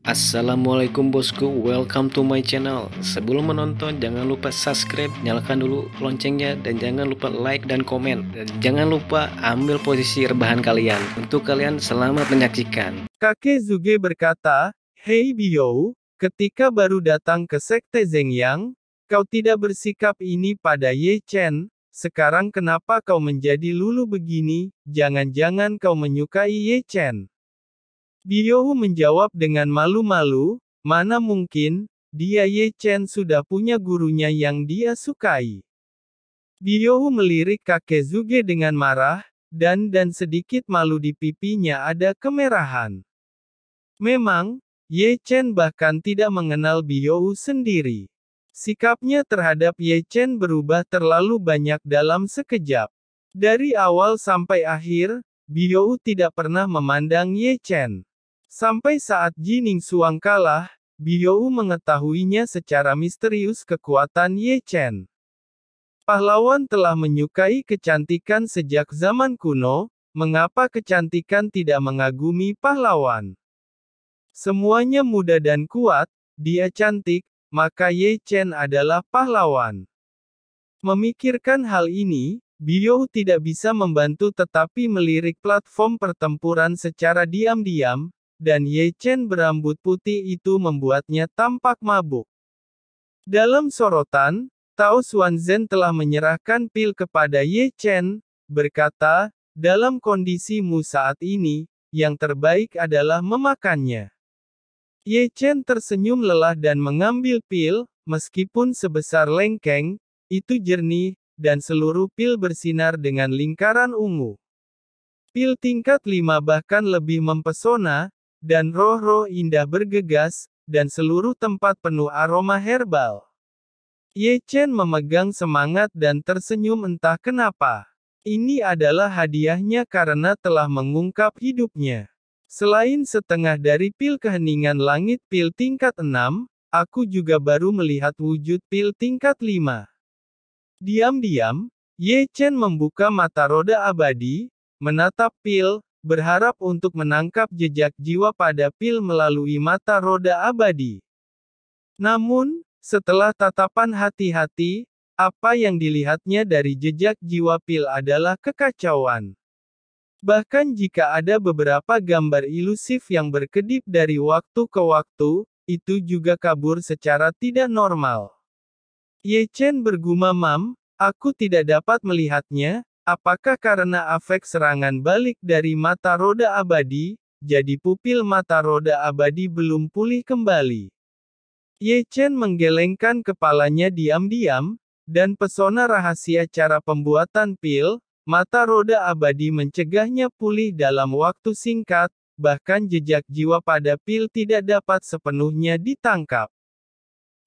Assalamualaikum bosku, welcome to my channel. Sebelum menonton jangan lupa subscribe, nyalakan dulu loncengnya, dan jangan lupa like dan komen. Dan jangan lupa ambil posisi rebahan kalian. Untuk kalian selamat menyaksikan. Kakek Zuge berkata, "Hei Biou, ketika baru datang ke Sekte Zhengyang, kau tidak bersikap ini pada Ye Chen. Sekarang kenapa kau menjadi lulu begini? Jangan-jangan kau menyukai Ye Chen?" Biou menjawab dengan malu-malu, "Mana mungkin, dia Ye Chen sudah punya gurunya yang dia sukai." Biou melirik kakek Zuge dengan marah, dan sedikit malu di pipinya ada kemerahan. Memang, Ye Chen bahkan tidak mengenal Biou sendiri. Sikapnya terhadap Ye Chen berubah terlalu banyak dalam sekejap. Dari awal sampai akhir, Biou tidak pernah memandang Ye Chen. Sampai saat Jining Xuang kalah, Biou mengetahuinya secara misterius kekuatan Ye Chen. Pahlawan telah menyukai kecantikan sejak zaman kuno, mengapa kecantikan tidak mengagumi pahlawan? Semuanya muda dan kuat, dia cantik, maka Ye Chen adalah pahlawan. Memikirkan hal ini, Biou tidak bisa membantu tetapi melirik platform pertempuran secara diam-diam, dan Ye Chen berambut putih itu membuatnya tampak mabuk. Dalam sorotan, Tao Xuanzhen telah menyerahkan pil kepada Ye Chen, berkata, "Dalam kondisimu saat ini, yang terbaik adalah memakannya." Ye Chen tersenyum lelah dan mengambil pil, meskipun sebesar lengkeng, itu jernih, dan seluruh pil bersinar dengan lingkaran ungu. Pil tingkat 5 bahkan lebih mempesona, dan roh-roh indah bergegas, dan seluruh tempat penuh aroma herbal. Ye Chen memegang semangat dan tersenyum entah kenapa. Ini adalah hadiahnya karena telah mengungkap hidupnya. Selain setengah dari pil keheningan langit pil tingkat 6, aku juga baru melihat wujud pil tingkat 5. Diam-diam, Ye Chen membuka mata roda abadi, menatap pil, berharap untuk menangkap jejak jiwa pada pil melalui mata roda abadi. Namun, setelah tatapan hati-hati, apa yang dilihatnya dari jejak jiwa pil adalah kekacauan. Bahkan jika ada beberapa gambar ilusif yang berkedip dari waktu ke waktu, itu juga kabur secara tidak normal. Ye Chen bergumam, "Aku tidak dapat melihatnya, apakah karena efek serangan balik dari mata roda abadi, jadi pupil mata roda abadi belum pulih kembali?" Ye Chen menggelengkan kepalanya diam-diam, dan pesona rahasia cara pembuatan pil, mata roda abadi mencegahnya pulih dalam waktu singkat, bahkan jejak jiwa pada pil tidak dapat sepenuhnya ditangkap.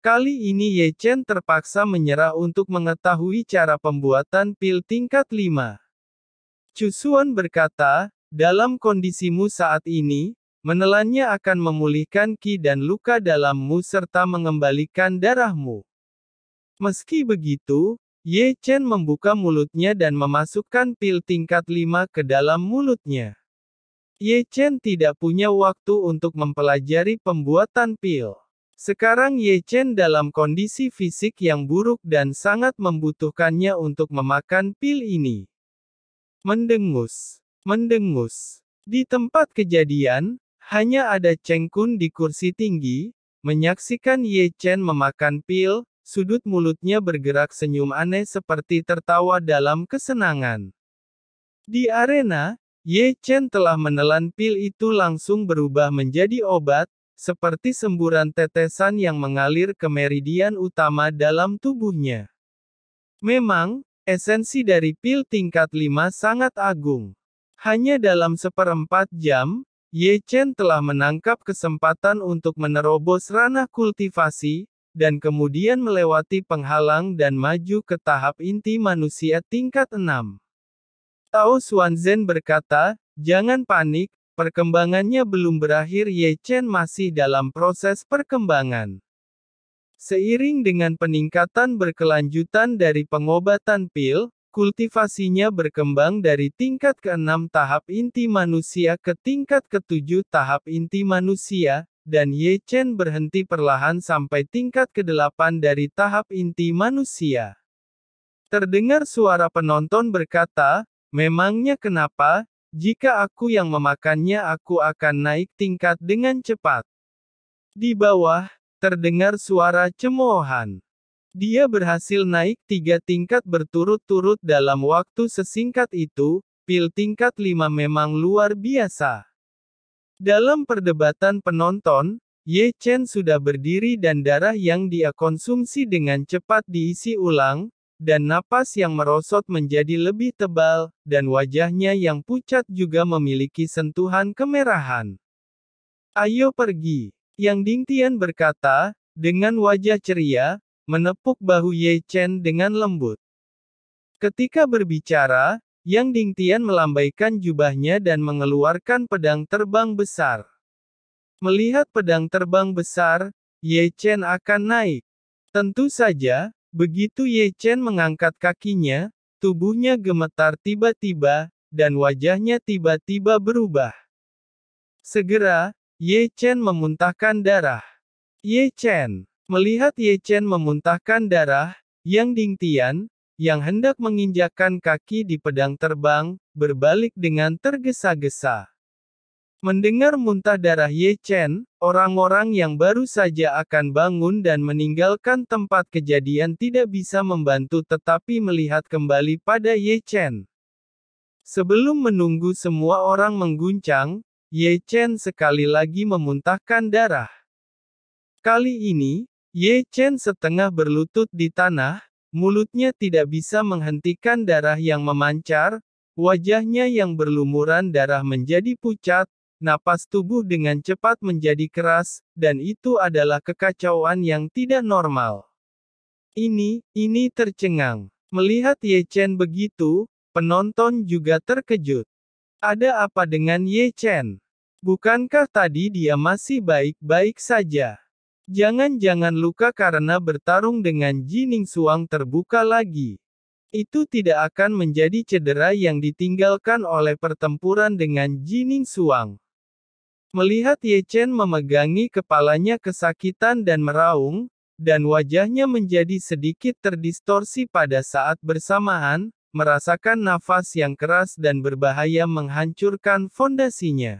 Kali ini Ye Chen terpaksa menyerah untuk mengetahui cara pembuatan pil tingkat 5. Chu Xuan berkata, "Dalam kondisimu saat ini, menelannya akan memulihkan ki dan luka dalammu serta mengembalikan darahmu." Meski begitu, Ye Chen membuka mulutnya dan memasukkan pil tingkat 5 ke dalam mulutnya. Ye Chen tidak punya waktu untuk mempelajari pembuatan pil. Sekarang Ye Chen dalam kondisi fisik yang buruk dan sangat membutuhkannya untuk memakan pil ini. Mendengus. Mendengus. Di tempat kejadian, hanya ada Cheng Kun di kursi tinggi, menyaksikan Ye Chen memakan pil, sudut mulutnya bergerak senyum aneh seperti tertawa dalam kesenangan. Di arena, Ye Chen telah menelan pil itu langsung berubah menjadi obat, seperti semburan tetesan yang mengalir ke meridian utama dalam tubuhnya. Memang, esensi dari pil tingkat 5 sangat agung. Hanya dalam seperempat jam, Ye Chen telah menangkap kesempatan untuk menerobos ranah kultivasi, dan kemudian melewati penghalang dan maju ke tahap inti manusia tingkat 6. Tao Xuanzhen berkata, "Jangan panik, perkembangannya belum berakhir." Ye Chen masih dalam proses perkembangan. Seiring dengan peningkatan berkelanjutan dari pengobatan pil, kultivasinya berkembang dari tingkat ke-6 tahap inti manusia ke tingkat ke-7 tahap inti manusia, dan Ye Chen berhenti perlahan sampai tingkat ke-8 dari tahap inti manusia. Terdengar suara penonton berkata, memangnya kenapa? Jika aku yang memakannya aku akan naik tingkat dengan cepat. Di bawah, terdengar suara cemoohan. Dia berhasil naik 3 tingkat berturut-turut dalam waktu sesingkat itu, pil tingkat 5 memang luar biasa. Dalam perdebatan penonton, Ye Chen sudah berdiri dan darah yang dia konsumsi dengan cepat diisi ulang, dan napas yang merosot menjadi lebih tebal, dan wajahnya yang pucat juga memiliki sentuhan kemerahan. Ayo pergi, Yang Dingtian berkata, dengan wajah ceria, menepuk bahu Ye Chen dengan lembut. Ketika berbicara, Yang Dingtian melambaikan jubahnya dan mengeluarkan pedang terbang besar. Melihat pedang terbang besar, Ye Chen akan naik. Tentu saja, begitu Ye Chen mengangkat kakinya, tubuhnya gemetar tiba-tiba, dan wajahnya tiba-tiba berubah. Segera, Ye Chen memuntahkan darah. Ye Chen. Melihat Ye Chen memuntahkan darah, Yang Dingtian, yang hendak menginjakkan kaki di pedang terbang, berbalik dengan tergesa-gesa. Mendengar muntah darah Ye Chen, orang-orang yang baru saja akan bangun dan meninggalkan tempat kejadian tidak bisa membantu tetapi melihat kembali pada Ye Chen. Sebelum menunggu semua orang mengguncang, Ye Chen sekali lagi memuntahkan darah. Kali ini, Ye Chen setengah berlutut di tanah, mulutnya tidak bisa menghentikan darah yang memancar, wajahnya yang berlumuran darah menjadi pucat, napas tubuh dengan cepat menjadi keras, dan itu adalah kekacauan yang tidak normal. Ini tercengang. Melihat Ye Chen begitu, penonton juga terkejut. Ada apa dengan Ye Chen? Bukankah tadi dia masih baik-baik saja? Jangan-jangan luka karena bertarung dengan Jining Xuang terbuka lagi. Itu tidak akan menjadi cedera yang ditinggalkan oleh pertempuran dengan Jining Xuang. Melihat Ye Chen memegangi kepalanya kesakitan dan meraung, dan wajahnya menjadi sedikit terdistorsi pada saat bersamaan, merasakan nafas yang keras dan berbahaya menghancurkan fondasinya.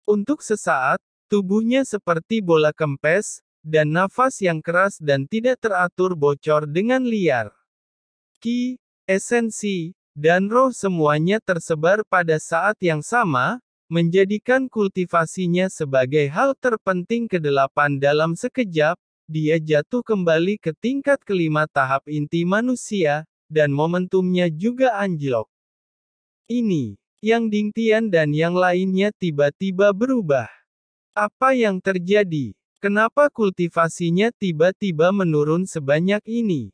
Untuk sesaat, tubuhnya seperti bola kempes, dan nafas yang keras dan tidak teratur bocor dengan liar. Ki, esensi, dan roh semuanya tersebar pada saat yang sama, menjadikan kultivasinya sebagai hal terpenting ke-8 dalam sekejap, dia jatuh kembali ke tingkat ke-5 tahap inti manusia, dan momentumnya juga anjlok. Ini, Yang Dingtian dan yang lainnya tiba-tiba berubah. Apa yang terjadi? Kenapa kultivasinya tiba-tiba menurun sebanyak ini?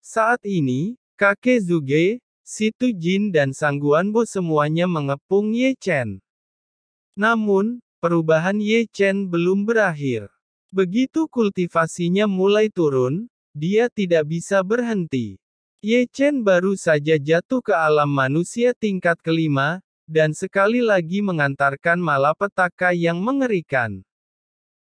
Saat ini, kakek Zuge, Situ Jin dan Sang Guanbo semuanya mengepung Ye Chen. Namun, perubahan Ye Chen belum berakhir. Begitu kultivasinya mulai turun, dia tidak bisa berhenti. Ye Chen baru saja jatuh ke alam manusia tingkat ke-5, dan sekali lagi mengantarkan malapetaka yang mengerikan.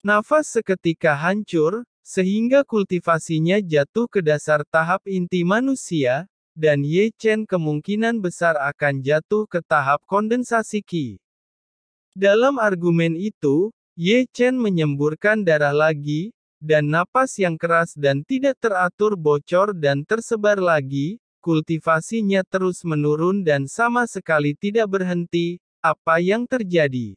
Nafas seketika hancur, sehingga kultivasinya jatuh ke dasar tahap inti manusia, dan Ye Chen kemungkinan besar akan jatuh ke tahap kondensasi Qi. Dalam argumen itu, Ye Chen menyemburkan darah lagi, dan napas yang keras dan tidak teratur bocor dan tersebar lagi, kultivasinya terus menurun dan sama sekali tidak berhenti. Apa yang terjadi?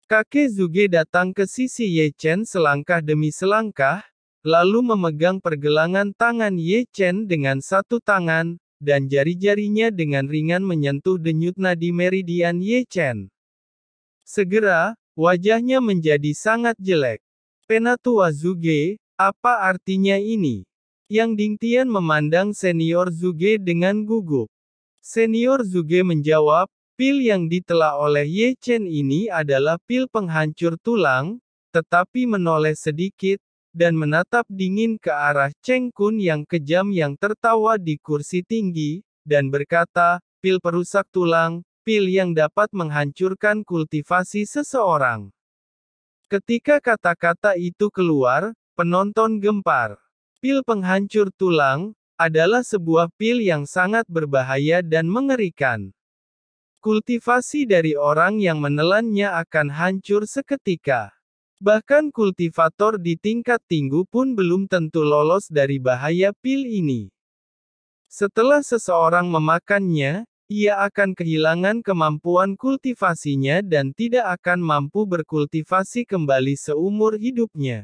Kakek Zuge datang ke sisi Ye Chen selangkah demi selangkah, lalu memegang pergelangan tangan Ye Chen dengan satu tangan, dan jari-jarinya dengan ringan menyentuh denyut nadi meridian Ye Chen. Segera, wajahnya menjadi sangat jelek. Penatua Zuge, apa artinya ini? Yang Dingtian memandang senior Zuge dengan gugup. Senior Zuge menjawab, pil yang ditelah oleh Ye Chen ini adalah pil penghancur tulang, tetapi menoleh sedikit, dan menatap dingin ke arah Cheng Kun yang kejam yang tertawa di kursi tinggi, dan berkata, pil perusak tulang, pil yang dapat menghancurkan kultivasi seseorang. Ketika kata-kata itu keluar, penonton gempar. Pil penghancur tulang adalah sebuah pil yang sangat berbahaya dan mengerikan. Kultivasi dari orang yang menelannya akan hancur seketika. Bahkan kultivator di tingkat tinggi pun belum tentu lolos dari bahaya pil ini. Setelah seseorang memakannya, ia akan kehilangan kemampuan kultivasinya dan tidak akan mampu berkultivasi kembali seumur hidupnya.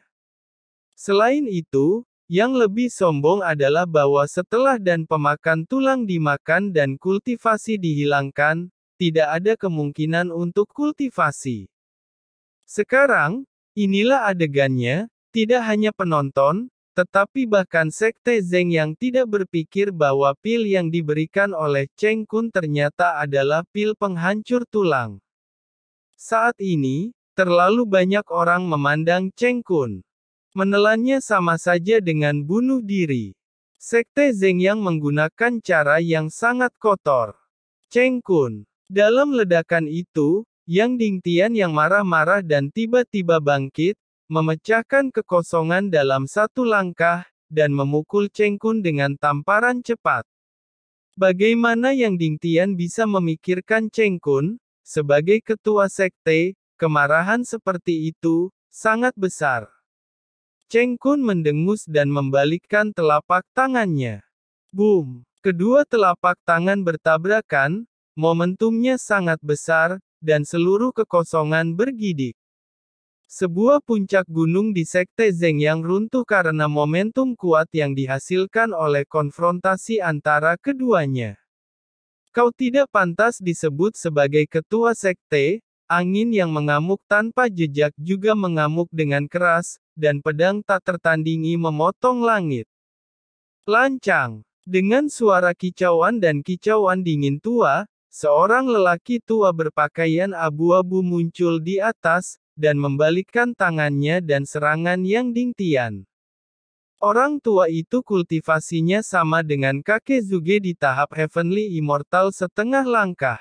Selain itu, yang lebih sombong adalah bahwa setelah dan pemakan tulang dimakan dan kultivasi dihilangkan, tidak ada kemungkinan untuk kultivasi. Sekarang, inilah adegannya, tidak hanya penonton, tetapi bahkan Sekte Zeng yang tidak berpikir bahwa pil yang diberikan oleh Cheng Kun ternyata adalah pil penghancur tulang. Saat ini, terlalu banyak orang memandang Cheng Kun. Menelannya sama saja dengan bunuh diri. Sekte Zeng yang menggunakan cara yang sangat kotor. Cheng Kun. Dalam ledakan itu, Yang Dingtian yang marah-marah dan tiba-tiba bangkit, memecahkan kekosongan dalam satu langkah, dan memukul Cheng Kun dengan tamparan cepat. Bagaimana Yang Dingtian bisa memikirkan Cheng Kun, sebagai ketua sekte, kemarahan seperti itu, sangat besar. Cheng Kun mendengus dan membalikkan telapak tangannya. Boom! Kedua telapak tangan bertabrakan, momentumnya sangat besar, dan seluruh kekosongan bergidik. Sebuah puncak gunung di Sekte Zeng yang runtuh karena momentum kuat yang dihasilkan oleh konfrontasi antara keduanya. Kau tidak pantas disebut sebagai ketua sekte. Angin yang mengamuk tanpa jejak juga mengamuk dengan keras, dan pedang tak tertandingi memotong langit. Lancang. Dengan suara kicauan dan kicauan dingin tua, seorang lelaki tua berpakaian abu-abu muncul di atas, dan membalikkan tangannya dan serangan Yang Dingtian. Orang tua itu kultivasinya sama dengan kakek Zuge di tahap Heavenly Immortal setengah langkah.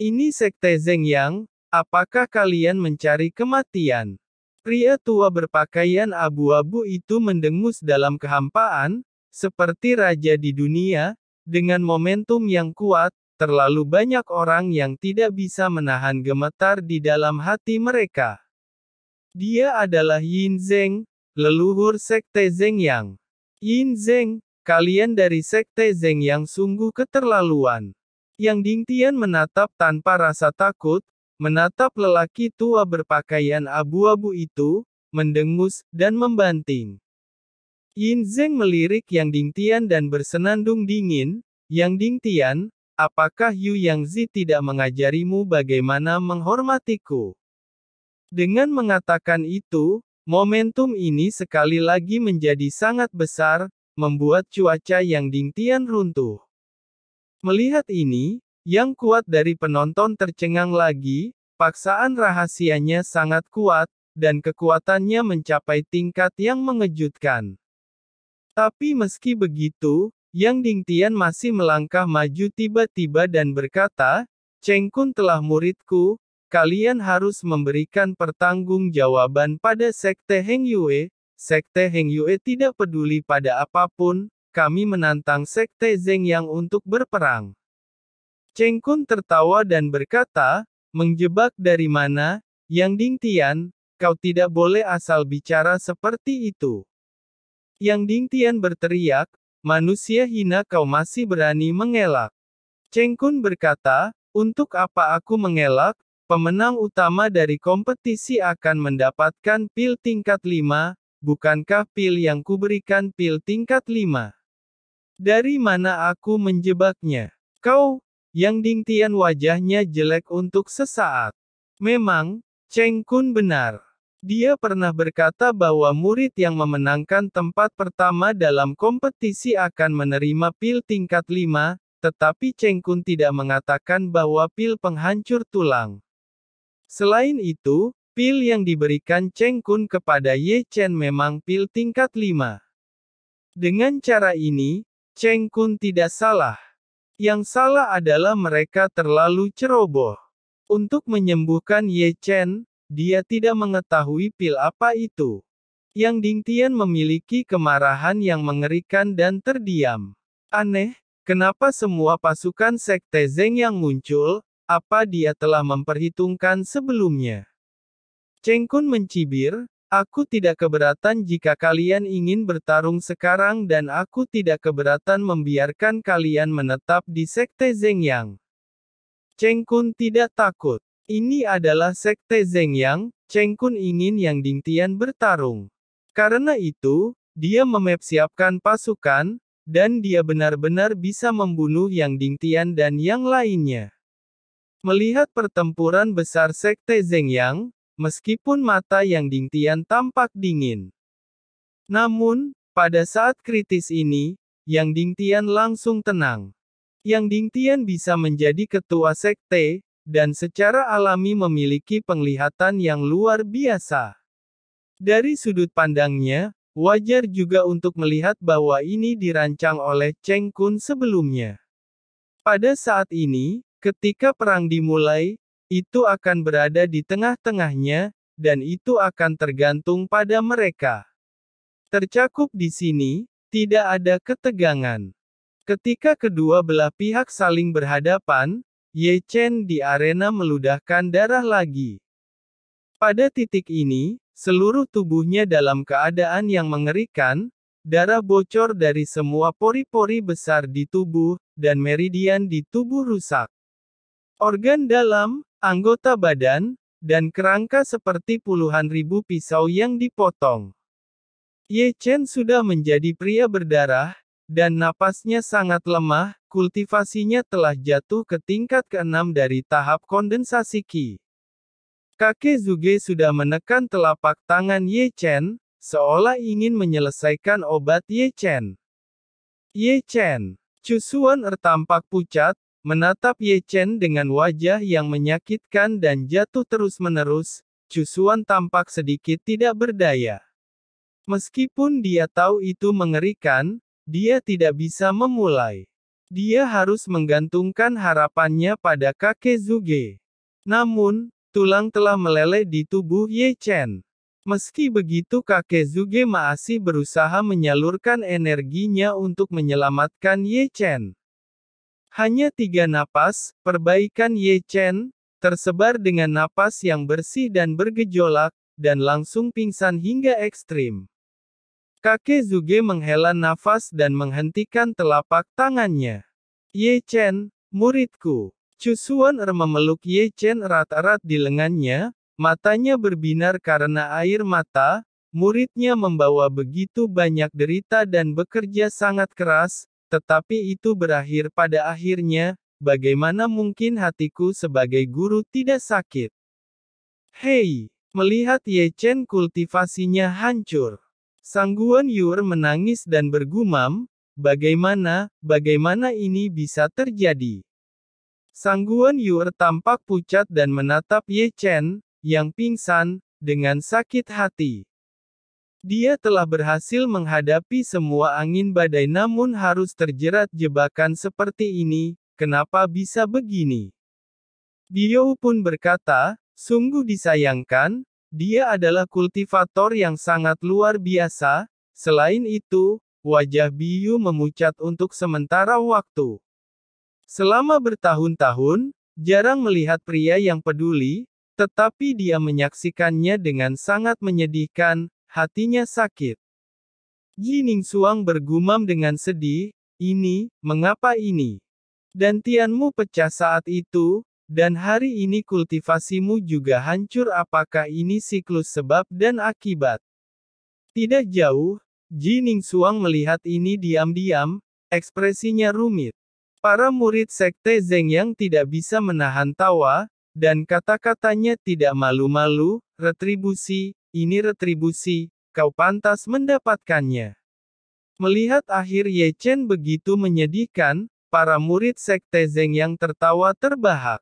Ini Sekte Zeng Yang, apakah kalian mencari kematian? Pria tua berpakaian abu-abu itu mendengus dalam kehampaan, seperti raja di dunia, dengan momentum yang kuat. Terlalu banyak orang yang tidak bisa menahan gemetar di dalam hati mereka. Dia adalah Yin Zeng, leluhur Sekte Zeng Yang. Yin Zeng, kalian dari Sekte Zeng Yang sungguh keterlaluan. Yang Dingtian menatap tanpa rasa takut, menatap lelaki tua berpakaian abu-abu itu, mendengus, dan membanting. Yin Zeng melirik Yang Dingtian dan bersenandung dingin, Yang Dingtian, apakah Yu Yang Zi tidak mengajarimu bagaimana menghormatiku? Dengan mengatakan itu, momentum ini sekali lagi menjadi sangat besar, membuat cuaca Yang Dingtian runtuh. Melihat ini, yang kuat dari penonton tercengang lagi, paksaan rahasianya sangat kuat, dan kekuatannya mencapai tingkat yang mengejutkan. Tapi meski begitu, Yang Dingtian masih melangkah maju tiba-tiba dan berkata, Cheng Kun telah muridku, kalian harus memberikan pertanggungjawaban pada Sekte Heng Yue. Sekte Heng Yue tidak peduli pada apapun, kami menantang Sekte Zeng Yang untuk berperang. Cheng Kun tertawa dan berkata, menjebak dari mana, Yang Dingtian, kau tidak boleh asal bicara seperti itu. Yang Dingtian berteriak, manusia hina kau masih berani mengelak. Cheng Kun berkata, untuk apa aku mengelak? Pemenang utama dari kompetisi akan mendapatkan pil tingkat 5, bukankah pil yang kuberikan pil tingkat 5? Dari mana aku menjebaknya? Kau, Yang Dingtian wajahnya jelek untuk sesaat. Memang, Cheng Kun benar. Dia pernah berkata bahwa murid yang memenangkan tempat pertama dalam kompetisi akan menerima pil tingkat 5, tetapi Cheng Kun tidak mengatakan bahwa pil penghancur tulang. Selain itu, pil yang diberikan Cheng Kun kepada Ye Chen memang pil tingkat 5. Dengan cara ini, Cheng Kun tidak salah. Yang salah adalah mereka terlalu ceroboh. Untuk menyembuhkan Ye Chen, dia tidak mengetahui pil apa itu. Yang Dingtian memiliki kemarahan yang mengerikan dan terdiam. Aneh, kenapa semua pasukan Sekte Zeng yang muncul, apa dia telah memperhitungkan sebelumnya? Cheng Kun mencibir, aku tidak keberatan jika kalian ingin bertarung sekarang dan aku tidak keberatan membiarkan kalian menetap di Sekte Zeng Yang. Cheng Kun tidak takut. Ini adalah Sekte Zeng Yang, Cheng Kun ingin Yang Dingtian bertarung. Karena itu, dia mempersiapkan pasukan, dan dia benar-benar bisa membunuh Yang Dingtian dan yang lainnya. Melihat pertempuran besar Sekte Zeng Yang, meskipun mata Yang Dingtian tampak dingin. Namun, pada saat kritis ini, Yang Dingtian langsung tenang. Yang Dingtian bisa menjadi ketua sekte, dan secara alami memiliki penglihatan yang luar biasa. Dari sudut pandangnya, wajar juga untuk melihat bahwa ini dirancang oleh Cheng Kun sebelumnya. Pada saat ini, ketika perang dimulai, itu akan berada di tengah-tengahnya, dan itu akan tergantung pada mereka. Tercakup di sini, tidak ada ketegangan. Ketika kedua belah pihak saling berhadapan, Ye Chen di arena meludahkan darah lagi. Pada titik ini, seluruh tubuhnya dalam keadaan yang mengerikan, darah bocor dari semua pori-pori besar di tubuh, dan meridian di tubuh rusak. Organ dalam, anggota badan, dan kerangka seperti puluhan ribu pisau yang dipotong. Ye Chen sudah menjadi pria berdarah, dan napasnya sangat lemah, kultivasinya telah jatuh ke tingkat ke-6 dari tahap kondensasi Qi. Kakek Zuge sudah menekan telapak tangan Ye Chen, seolah ingin menyelesaikan obat Ye Chen. Ye Chen. Chu Xuan tampak pucat, menatap Ye Chen dengan wajah yang menyakitkan dan jatuh terus-menerus. Chu Xuan tampak sedikit tidak berdaya. Meskipun dia tahu itu mengerikan, dia tidak bisa memulai. Dia harus menggantungkan harapannya pada kakek Zuge. Namun, tulang telah meleleh di tubuh Ye Chen. Meski begitu kakek Zuge masih berusaha menyalurkan energinya untuk menyelamatkan Ye Chen. Hanya 3 napas, perbaikan Ye Chen, tersebar dengan napas yang bersih dan bergejolak, dan langsung pingsan hingga ekstrim. Kakek Zuge menghela nafas dan menghentikan telapak tangannya. Ye Chen, muridku. Chu Xuan memeluk Ye Chen erat-erat di lengannya, matanya berbinar karena air mata, muridnya membawa begitu banyak derita dan bekerja sangat keras, tetapi itu berakhir pada akhirnya, bagaimana mungkin hatiku sebagai guru tidak sakit? Hei! Melihat Ye Chen kultivasinya hancur. Sang Guan Yur menangis dan bergumam, bagaimana ini bisa terjadi? Sang Guan Yur tampak pucat dan menatap Ye Chen, yang pingsan, dengan sakit hati. Dia telah berhasil menghadapi semua angin badai namun harus terjerat jebakan seperti ini, kenapa bisa begini? Biou pun berkata, sungguh disayangkan, dia adalah kultivator yang sangat luar biasa, selain itu, wajah Biou memucat untuk sementara waktu. Selama bertahun-tahun, jarang melihat pria yang peduli, tetapi dia menyaksikannya dengan sangat menyedihkan, hatinya sakit. Ji Ningsuang bergumam dengan sedih, mengapa ini? Dan Tianmu pecah saat itu, dan hari ini kultivasimu juga hancur apakah ini siklus sebab dan akibat? Tidak jauh, Ji Ningsuang melihat ini diam-diam, ekspresinya rumit. Para murid Sekte Zeng yang tidak bisa menahan tawa, dan kata-katanya tidak malu-malu, retribusi, ini retribusi, kau pantas mendapatkannya. Melihat akhir Ye Chen begitu menyedihkan, para murid Sekte Zeng yang tertawa terbahak.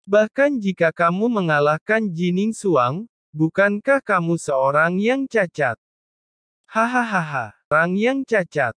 Bahkan jika kamu mengalahkan Ji Ningsuang, bukankah kamu seorang yang cacat? Hahaha, orang yang cacat.